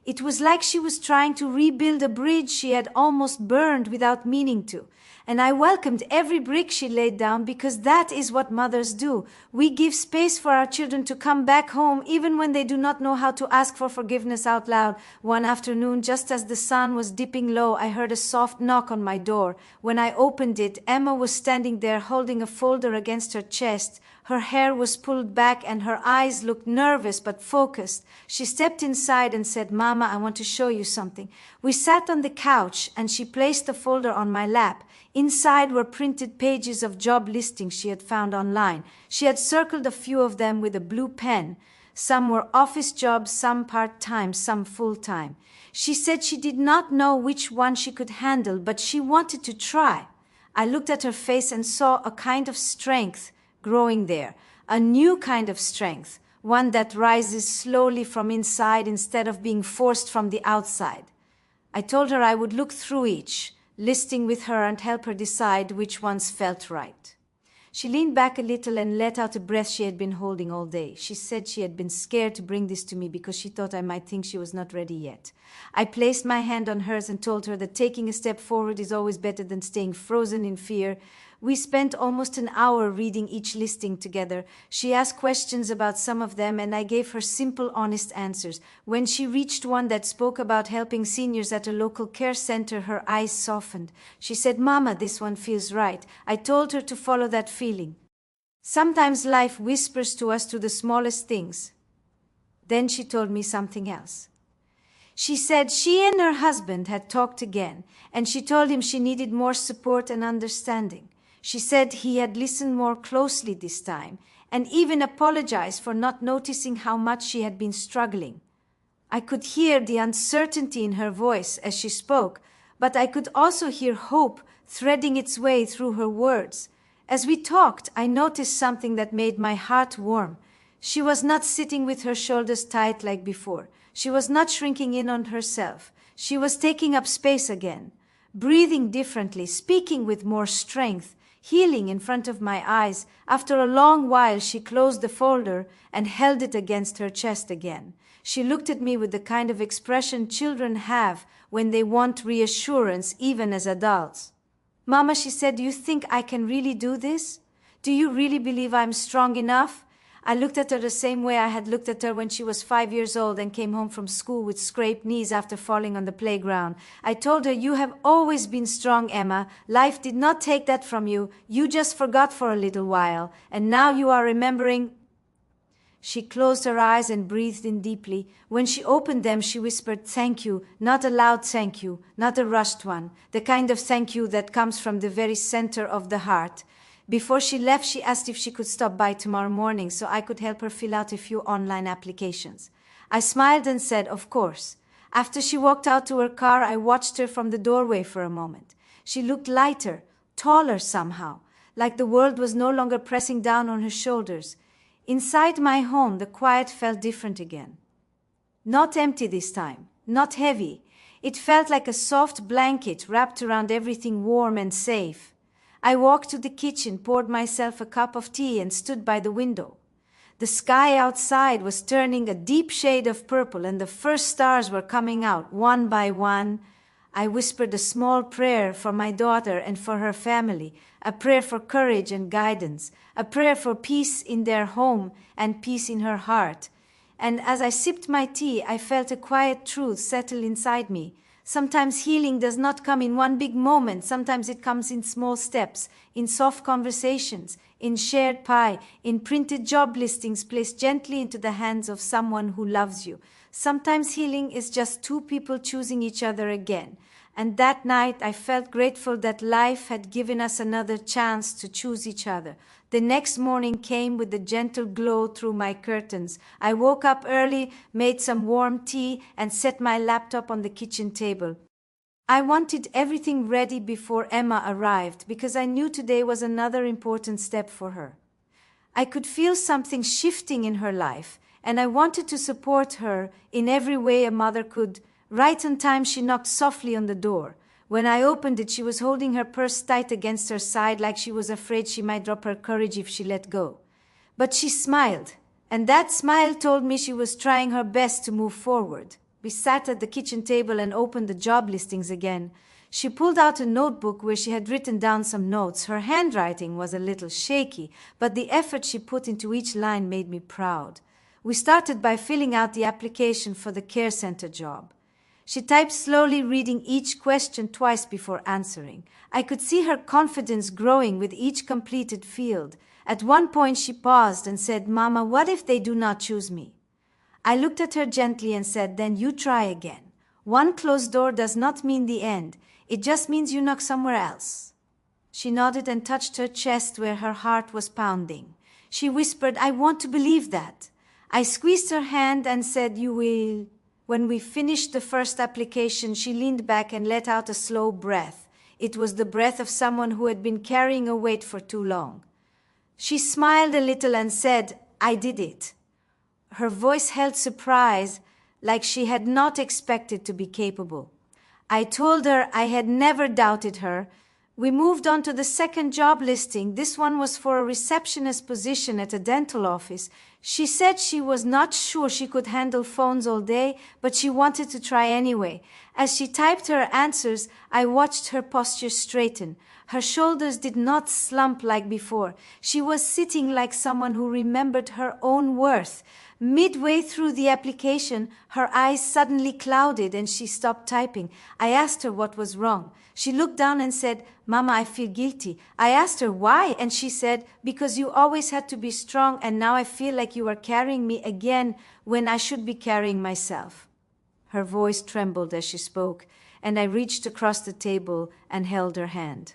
It was like she was trying to rebuild a bridge she had almost burned without meaning to. And I welcomed every brick she laid down because that is what mothers do. We give space for our children to come back home even when they do not know how to ask for forgiveness out loud. One afternoon, just as the sun was dipping low, I heard a soft knock on my door. When I opened it, Emma was standing there holding a folder against her chest. Her hair was pulled back and her eyes looked nervous but focused. She stepped inside and said, "Mama, I want to show you something." We sat on the couch and she placed the folder on my lap. Inside were printed pages of job listings she had found online. She had circled a few of them with a blue pen. Some were office jobs, some part-time, some full-time. She said she did not know which one she could handle, but she wanted to try. I looked at her face and saw a kind of strength growing there, a new kind of strength, one that rises slowly from inside instead of being forced from the outside. I told her I would look through each listing with her and help her decide which ones felt right. She leaned back a little and let out a breath she had been holding all day. She said she had been scared to bring this to me because she thought I might think she was not ready yet. I placed my hand on hers and told her that taking a step forward is always better than staying frozen in fear. We spent almost an hour reading each listing together. She asked questions about some of them, and I gave her simple, honest answers. When she reached one that spoke about helping seniors at a local care center, her eyes softened. She said, "Mama, this one feels right." I told her to follow that feeling. Sometimes life whispers to us through the smallest things. Then she told me something else. She said she and her husband had talked again, and she told him she needed more support and understanding. She said he had listened more closely this time and even apologized for not noticing how much she had been struggling. I could hear the uncertainty in her voice as she spoke, but I could also hear hope threading its way through her words. As we talked, I noticed something that made my heart warm. She was not sitting with her shoulders tight like before. She was not shrinking in on herself. She was taking up space again, breathing differently, speaking with more strength, healing in front of my eyes. After a long while, she closed the folder and held it against her chest again. She looked at me with the kind of expression children have when they want reassurance, even as adults. "Mama," she said, "do you think I can really do this? Do you really believe I'm strong enough?" I looked at her the same way I had looked at her when she was 5 years old and came home from school with scraped knees after falling on the playground. I told her, "You have always been strong, Emma. Life did not take that from you. You just forgot for a little while, and now you are remembering." She closed her eyes and breathed in deeply. When she opened them, she whispered, "Thank you," not a loud thank you, not a rushed one, the kind of thank you that comes from the very center of the heart. Before she left, she asked if she could stop by tomorrow morning so I could help her fill out a few online applications. I smiled and said, "Of course." After she walked out to her car, I watched her from the doorway for a moment. She looked lighter, taller somehow, like the world was no longer pressing down on her shoulders. Inside my home, the quiet felt different again. Not empty this time, not heavy. It felt like a soft blanket wrapped around everything warm and safe. I walked to the kitchen, poured myself a cup of tea, and stood by the window. The sky outside was turning a deep shade of purple, and the first stars were coming out one by one. I whispered a small prayer for my daughter and for her family, a prayer for courage and guidance, a prayer for peace in their home and peace in her heart. And as I sipped my tea, I felt a quiet truth settle inside me. Sometimes healing does not come in one big moment. Sometimes it comes in small steps, in soft conversations, in shared pie, in printed job listings placed gently into the hands of someone who loves you. Sometimes healing is just two people choosing each other again. And that night I felt grateful that life had given us another chance to choose each other. The next morning came with a gentle glow through my curtains. I woke up early, made some warm tea, and set my laptop on the kitchen table. I wanted everything ready before Emma arrived because I knew today was another important step for her. I could feel something shifting in her life, and I wanted to support her in every way a mother could. Right on time, she knocked softly on the door. When I opened it, she was holding her purse tight against her side like she was afraid she might drop her courage if she let go. But she smiled, and that smile told me she was trying her best to move forward. We sat at the kitchen table and opened the job listings again. She pulled out a notebook where she had written down some notes. Her handwriting was a little shaky, but the effort she put into each line made me proud. We started by filling out the application for the care center job. She typed slowly, reading each question twice before answering. I could see her confidence growing with each completed field. At one point she paused and said, "Mama, what if they do not choose me?" I looked at her gently and said, "Then you try again. One closed door does not mean the end. It just means you knock somewhere else." She nodded and touched her chest where her heart was pounding. She whispered, "I want to believe that." I squeezed her hand and said, "You will." When we finished the first application, she leaned back and let out a slow breath. It was the breath of someone who had been carrying a weight for too long. She smiled a little and said, "I did it." Her voice held surprise, like she had not expected to be capable. I told her I had never doubted her. We moved on to the second job listing. This one was for a receptionist position at a dental office. She said she was not sure she could handle phones all day, but she wanted to try anyway. As she typed her answers, I watched her posture straighten. Her shoulders did not slump like before. She was sitting like someone who remembered her own worth. Midway through the application, her eyes suddenly clouded and she stopped typing. I asked her what was wrong. She looked down and said, "Mama, I feel guilty." I asked her why, and she said, "Because you always had to be strong, and now I feel like you are carrying me again when I should be carrying myself." Her voice trembled as she spoke, and I reached across the table and held her hand.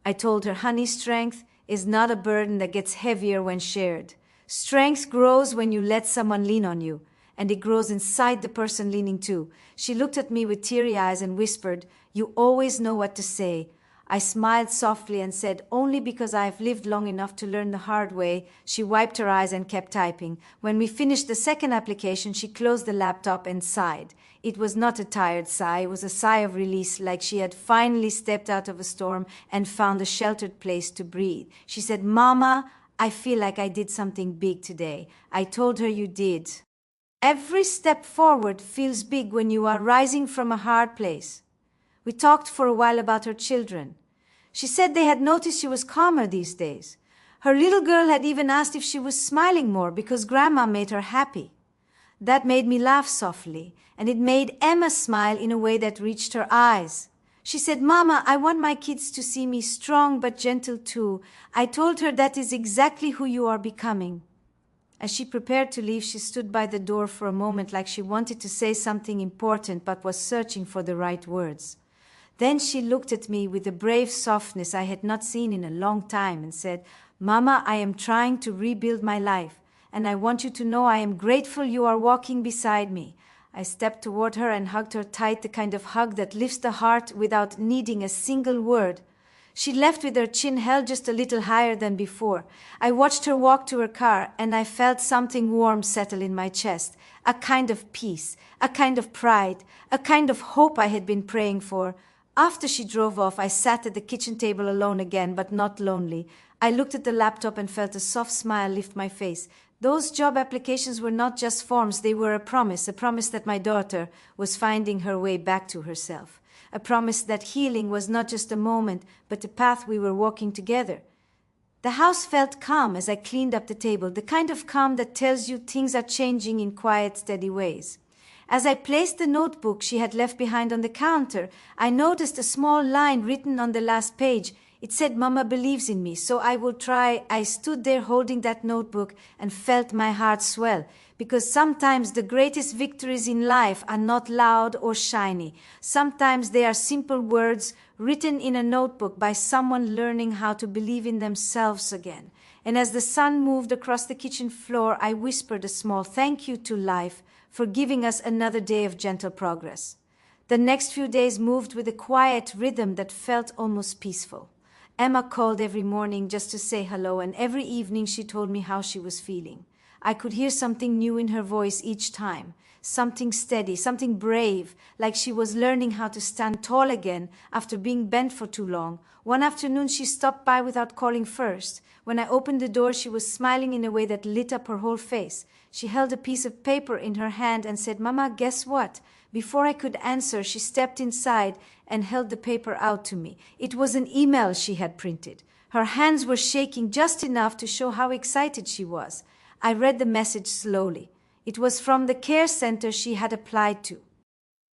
I told her, "Honey, strength is not a burden that gets heavier when shared. Strength grows when you let someone lean on you, and it grows inside the person leaning too." She looked at me with teary eyes and whispered, "You always know what to say." I smiled softly and said, "Only because I have lived long enough to learn the hard way." She wiped her eyes and kept typing. When we finished the second application, she closed the laptop and sighed. It was not a tired sigh. It was a sigh of release, like she had finally stepped out of a storm and found a sheltered place to breathe. She said, "Mama, I feel like I did something big today." I told her, "You did." Every step forward feels big when you are rising from a hard place. We talked for a while about her children. She said they had noticed she was calmer these days. Her little girl had even asked if she was smiling more because Grandma made her happy. That made me laugh softly, and it made Emma smile in a way that reached her eyes. She said, "Mama, I want my kids to see me strong but gentle too." I told her that is exactly who you are becoming. As she prepared to leave, she stood by the door for a moment like she wanted to say something important but was searching for the right words. Then she looked at me with a brave softness I had not seen in a long time and said, "Mama, I am trying to rebuild my life, and I want you to know I am grateful you are walking beside me." I stepped toward her and hugged her tight, the kind of hug that lifts the heart without needing a single word. She left with her chin held just a little higher than before. I watched her walk to her car, and I felt something warm settle in my chest, a kind of peace, a kind of pride, a kind of hope I had been praying for. After she drove off, I sat at the kitchen table alone again, but not lonely. I looked at the laptop and felt a soft smile lift my face. Those job applications were not just forms, they were a promise that my daughter was finding her way back to herself. A promise that healing was not just a moment, but a path we were walking together. The house felt calm as I cleaned up the table, the kind of calm that tells you things are changing in quiet, steady ways. As I placed the notebook she had left behind on the counter, I noticed a small line written on the last page. It said, "Mama believes in me, so I will try." I stood there holding that notebook and felt my heart swell, because sometimes the greatest victories in life are not loud or shiny. Sometimes they are simple words written in a notebook by someone learning how to believe in themselves again. And as the sun moved across the kitchen floor, I whispered a small thank you to life for giving us another day of gentle progress. The next few days moved with a quiet rhythm that felt almost peaceful. Emma called every morning just to say hello, and every evening she told me how she was feeling. I could hear something new in her voice each time, something steady, something brave, like she was learning how to stand tall again after being bent for too long. One afternoon she stopped by without calling first. When I opened the door, she was smiling in a way that lit up her whole face. She held a piece of paper in her hand and said, "Mama, guess what?" Before I could answer, she stepped inside and held the paper out to me. It was an email she had printed. Her hands were shaking just enough to show how excited she was. I read the message slowly. It was from the care center she had applied to.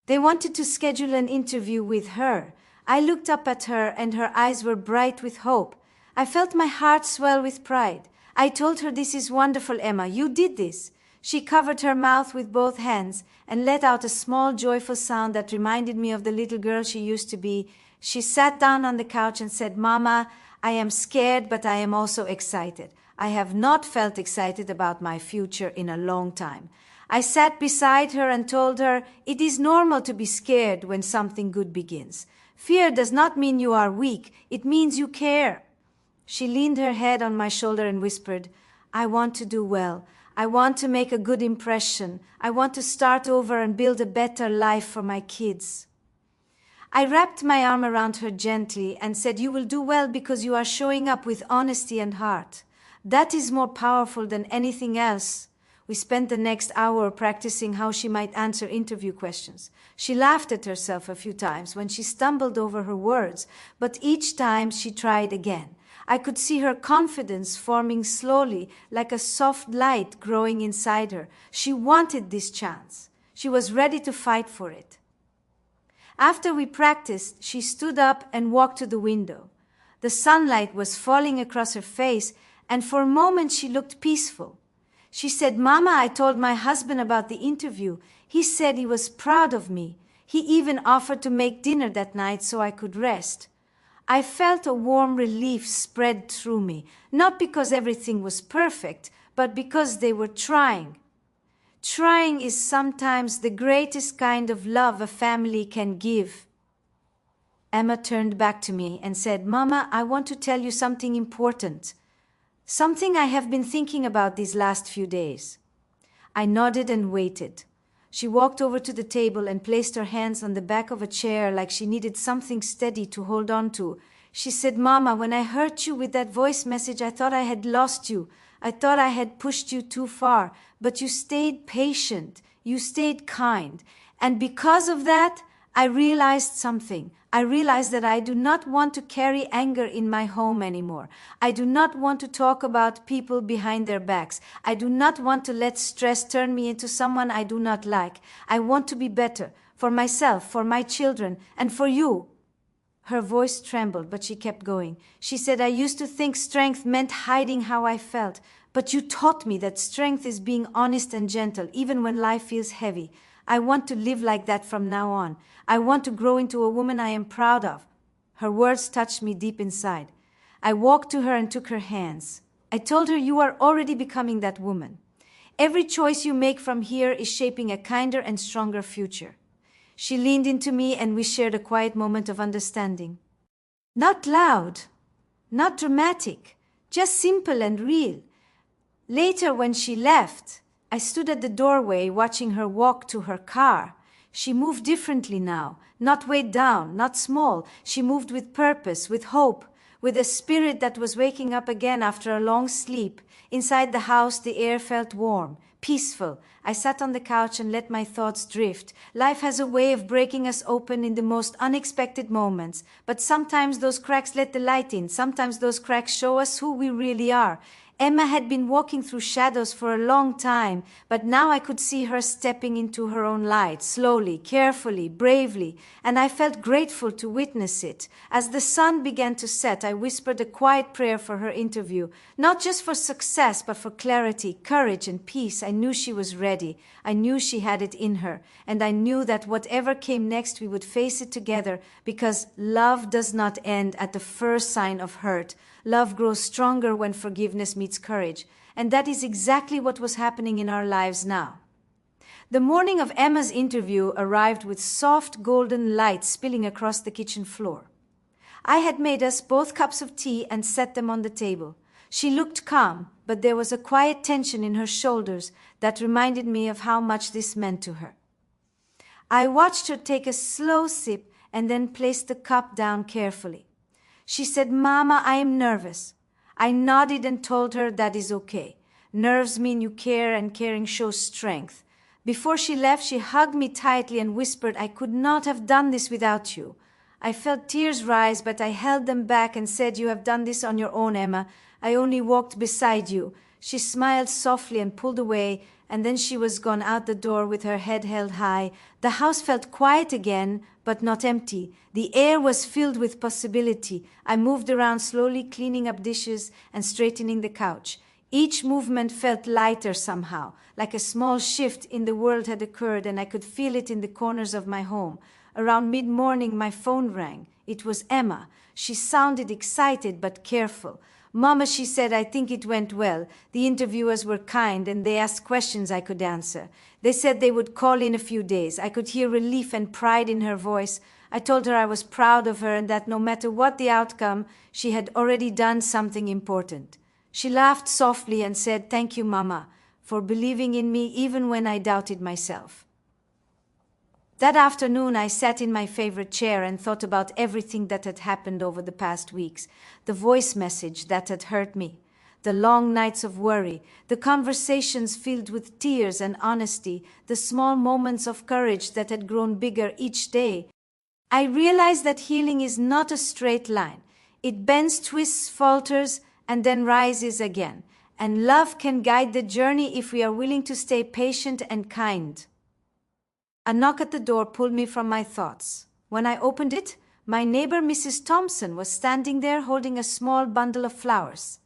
They wanted to schedule an interview with her. I looked up at her and her eyes were bright with hope. I felt my heart swell with pride. I told her, "This is wonderful, Emma. You did this." She covered her mouth with both hands and let out a small joyful sound that reminded me of the little girl she used to be. She sat down on the couch and said, "Mama, I am scared, but I am also excited. I have not felt excited about my future in a long time." I sat beside her and told her, "It is normal to be scared when something good begins. Fear does not mean you are weak. It means you care." She leaned her head on my shoulder and whispered, "I want to do well. I want to make a good impression. I want to start over and build a better life for my kids." I wrapped my arm around her gently and said, "You will do well because you are showing up with honesty and heart. That is more powerful than anything else." We spent the next hour practicing how she might answer interview questions. She laughed at herself a few times when she stumbled over her words, but each time she tried again. I could see her confidence forming slowly, like a soft light growing inside her. She wanted this chance. She was ready to fight for it. After we practiced, she stood up and walked to the window. The sunlight was falling across her face, and for a moment she looked peaceful. She said, "Mama, I told my husband about the interview. He said he was proud of me. He even offered to make dinner that night so I could rest." I felt a warm relief spread through me, not because everything was perfect, but because they were trying. Trying is sometimes the greatest kind of love a family can give. Emma turned back to me and said, "Mama, I want to tell you something important. Something I have been thinking about these last few days." I nodded and waited. She walked over to the table and placed her hands on the back of a chair like she needed something steady to hold on to. She said, "Mama, when I hurt you with that voice message, I thought I had lost you. I thought I had pushed you too far. But you stayed patient. You stayed kind. And because of that, I realized something. I realized that I do not want to carry anger in my home anymore. I do not want to talk about people behind their backs. I do not want to let stress turn me into someone I do not like. I want to be better for myself, for my children, and for you." Her voice trembled, but she kept going. She said, "I used to think strength meant hiding how I felt, but you taught me that strength is being honest and gentle, even when life feels heavy. I want to live like that from now on. I want to grow into a woman I am proud of." Her words touched me deep inside. I walked to her and took her hands. I told her, "You are already becoming that woman. Every choice you make from here is shaping a kinder and stronger future." She leaned into me and we shared a quiet moment of understanding. Not loud, not dramatic, just simple and real. Later, when she left, I stood at the doorway watching her walk to her car. She moved differently now, not weighed down, not small. She moved with purpose, with hope, with a spirit that was waking up again after a long sleep. Inside the house, the air felt warm, peaceful. I sat on the couch and let my thoughts drift. Life has a way of breaking us open in the most unexpected moments, but sometimes those cracks let the light in. Sometimes those cracks show us who we really are. Emma had been walking through shadows for a long time, but now I could see her stepping into her own light, slowly, carefully, bravely, and I felt grateful to witness it. As the sun began to set, I whispered a quiet prayer for her interview, not just for success, but for clarity, courage, and peace. I knew she was ready. I knew she had it in her, and I knew that whatever came next, we would face it together, because love does not end at the first sign of hurt. Love grows stronger when forgiveness meets courage, and that is exactly what was happening in our lives now. The morning of Emma's interview arrived with soft golden light spilling across the kitchen floor. I had made us both cups of tea and set them on the table. She looked calm, but there was a quiet tension in her shoulders that reminded me of how much this meant to her. I watched her take a slow sip and then place the cup down carefully. She said, "Mama, I am nervous." I nodded and told her that is okay. Nerves mean you care, and caring shows strength. Before she left, she hugged me tightly and whispered, "I could not have done this without you." I felt tears rise, but I held them back and said, "You have done this on your own, Emma. I only walked beside you." She smiled softly and pulled away, and then she was gone out the door with her head held high. The house felt quiet again, but not empty. The air was filled with possibility. I moved around slowly, cleaning up dishes and straightening the couch. Each movement felt lighter somehow, like a small shift in the world had occurred, and I could feel it in the corners of my home. Around mid-morning, my phone rang. It was Emma. She sounded excited but careful. "Mama," she said, "I think it went well. The interviewers were kind and they asked questions I could answer. They said they would call in a few days." I could hear relief and pride in her voice. I told her I was proud of her and that no matter what the outcome, she had already done something important. She laughed softly and said, "Thank you, Mama, for believing in me even when I doubted myself." That afternoon, I sat in my favorite chair and thought about everything that had happened over the past weeks. The voice message that had hurt me, the long nights of worry, the conversations filled with tears and honesty, the small moments of courage that had grown bigger each day. I realized that healing is not a straight line. It bends, twists, falters, and then rises again. And love can guide the journey if we are willing to stay patient and kind. A knock at the door pulled me from my thoughts. When I opened it, my neighbor Mrs. Thompson was standing there holding a small bundle of flowers.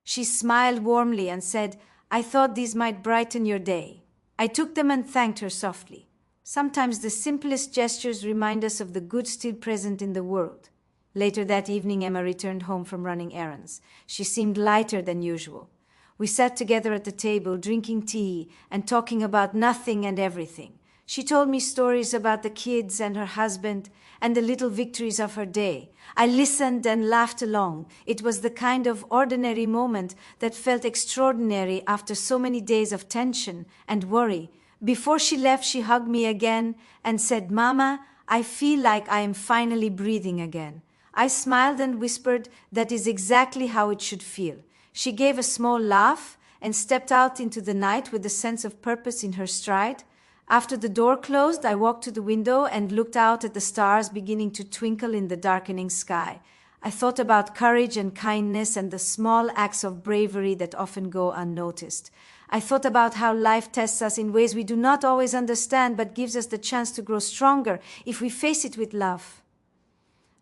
She smiled warmly and said, "I thought these might brighten your day." I took them and thanked her softly. Sometimes the simplest gestures remind us of the good still present in the world. Later that evening, Emma returned home from running errands. She seemed lighter than usual. We sat together at the table, drinking tea and talking about nothing and everything. She told me stories about the kids and her husband and the little victories of her day. I listened and laughed along. It was the kind of ordinary moment that felt extraordinary after so many days of tension and worry. Before she left, she hugged me again and said, "Mama, I feel like I am finally breathing again." I smiled and whispered, "That is exactly how it should feel." She gave a small laugh and stepped out into the night with a sense of purpose in her stride. After the door closed, I walked to the window and looked out at the stars beginning to twinkle in the darkening sky. I thought about courage and kindness and the small acts of bravery that often go unnoticed. I thought about how life tests us in ways we do not always understand, but gives us the chance to grow stronger if we face it with love.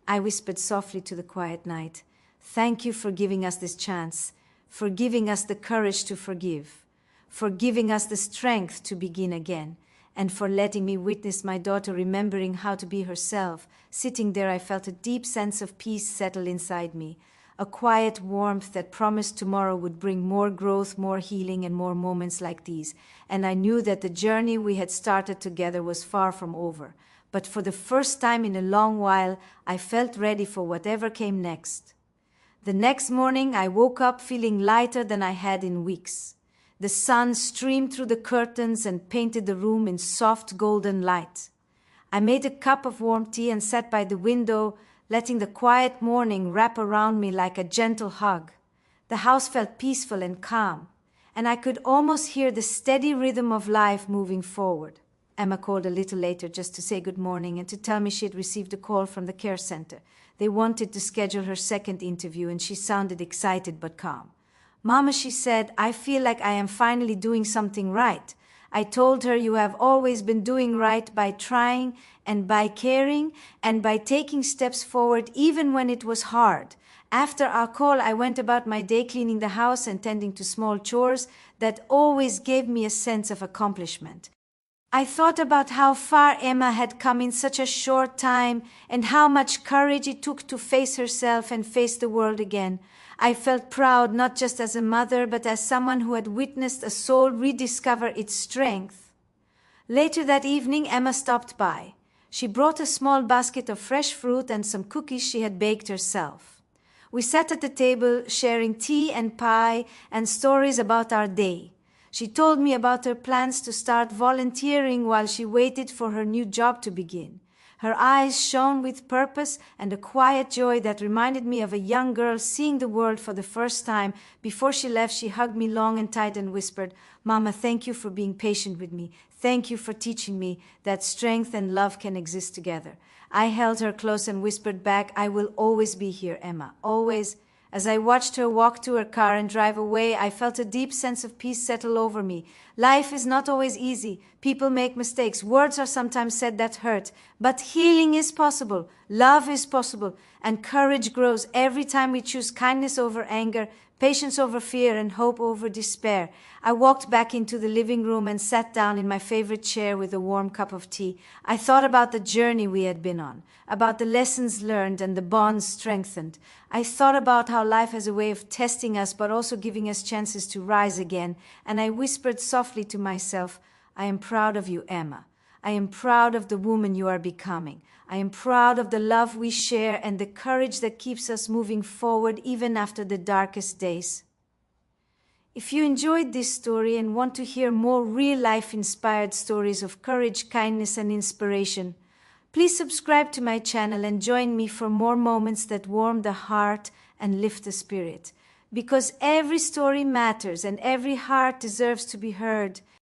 I whispered softly to the quiet night, "Thank you for giving us this chance, for giving us the courage to forgive, for giving us the strength to begin again, and for letting me witness my daughter remembering how to be herself." Sitting there, I felt a deep sense of peace settle inside me, a quiet warmth that promised tomorrow would bring more growth, more healing, and more moments like these. And I knew that the journey we had started together was far from over. But for the first time in a long while, I felt ready for whatever came next. The next morning, I woke up feeling lighter than I had in weeks. The sun streamed through the curtains and painted the room in soft golden light. I made a cup of warm tea and sat by the window, letting the quiet morning wrap around me like a gentle hug. The house felt peaceful and calm, and I could almost hear the steady rhythm of life moving forward. Emma called a little later just to say good morning and to tell me she had received a call from the care center. They wanted to schedule her second interview, and she sounded excited but calm. "Mama," she said, "I feel like I am finally doing something right." I told her, "You have always been doing right by trying and by caring and by taking steps forward even when it was hard." After our call, I went about my day cleaning the house and tending to small chores that always gave me a sense of accomplishment. I thought about how far Emma had come in such a short time and how much courage it took to face herself and face the world again. I felt proud not just as a mother, but as someone who had witnessed a soul rediscover its strength. Later that evening, Emma stopped by. She brought a small basket of fresh fruit and some cookies she had baked herself. We sat at the table sharing tea and pie and stories about our day. She told me about her plans to start volunteering while she waited for her new job to begin. Her eyes shone with purpose and a quiet joy that reminded me of a young girl seeing the world for the first time. Before she left, she hugged me long and tight and whispered, "Mama, thank you for being patient with me. Thank you for teaching me that strength and love can exist together." I held her close and whispered back, "I will always be here, Emma, always." As I watched her walk to her car and drive away, I felt a deep sense of peace settle over me. Life is not always easy. People make mistakes. Words are sometimes said that hurt. But healing is possible. Love is possible. And courage grows every time we choose kindness over anger, patience over fear, and hope over despair. I walked back into the living room and sat down in my favorite chair with a warm cup of tea. I thought about the journey we had been on, about the lessons learned and the bonds strengthened. I thought about how life has a way of testing us but also giving us chances to rise again. And I whispered softly to myself, "I am proud of you, Emma. I am proud of the woman you are becoming. I am proud of the love we share and the courage that keeps us moving forward even after the darkest days." If you enjoyed this story and want to hear more real-life inspired stories of courage, kindness, and inspiration, please subscribe to my channel and join me for more moments that warm the heart and lift the spirit. Because every story matters and every heart deserves to be heard.